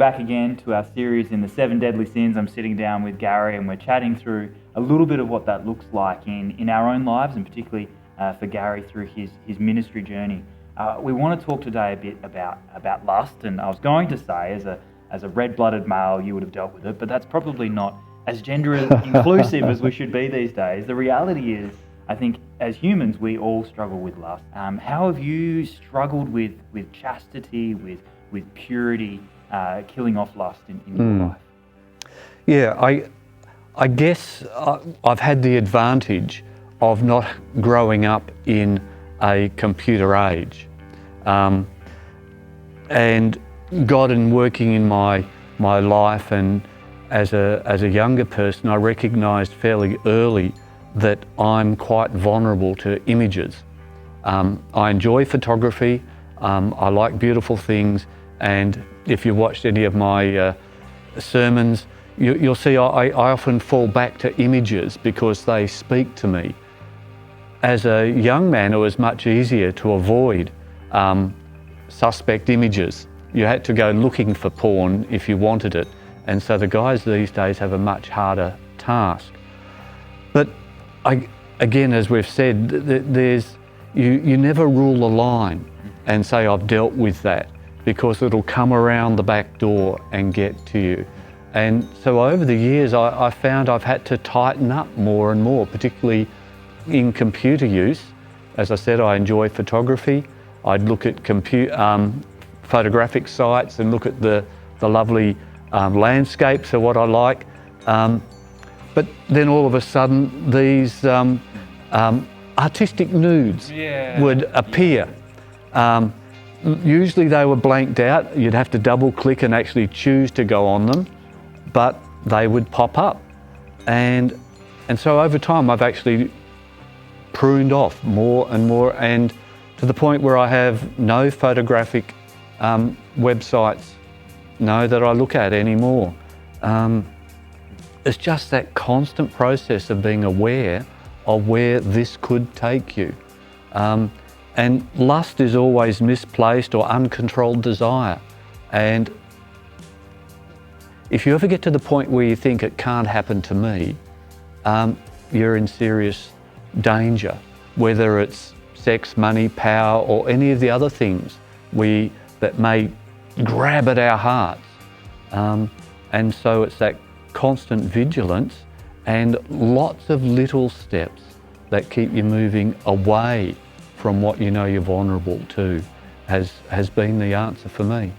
back again to our series in the 7 Deadly Sins. I'm sitting down with Gary and we're chatting through a little bit of what that looks like in our own lives, and particularly for Gary through his ministry journey. We want to talk today a bit about lust, and I was going to say as a red-blooded male you would have dealt with it, but that's probably not as gender inclusive as we should be these days. The reality is, I think as humans we all struggle with lust. How have you struggled with chastity, with purity, killing off lust in your life? Yeah, I guess I've had the advantage of not growing up in a computer age, and God, in working in my life and as a younger person, I recognised fairly early that I'm quite vulnerable to images. I enjoy photography. I like beautiful things, and if you watched any of my sermons, you'll see I often fall back to images because they speak to me. As a young man, it was much easier to avoid suspect images. You had to go looking for porn if you wanted it, and so the guys these days have a much harder task. But again, as we've said, you never rule the line and say I've dealt with that, because it'll come around the back door and get to you. And so over the years I found I've had to tighten up more and more, particularly in computer use. As I said, I enjoy photography. I'd look at photographic sites and look at the lovely landscapes are what I like. But then all of a sudden these artistic nudes would appear. Usually they were blanked out. You'd have to double click and actually choose to go on them, but they would pop up. And so over time I've actually pruned off more and more, and to the point where I have no photographic websites that I look at anymore. It's just that constant process of being aware of where this could take you. And lust is always misplaced or uncontrolled desire. And if you ever get to the point where you think it can't happen to me, you're in serious danger, whether it's sex, money, power, or any of the other things that may grab at our hearts. And so it's that constant vigilance and lots of little steps that keep you moving away from what you know you're vulnerable to has been the answer for me.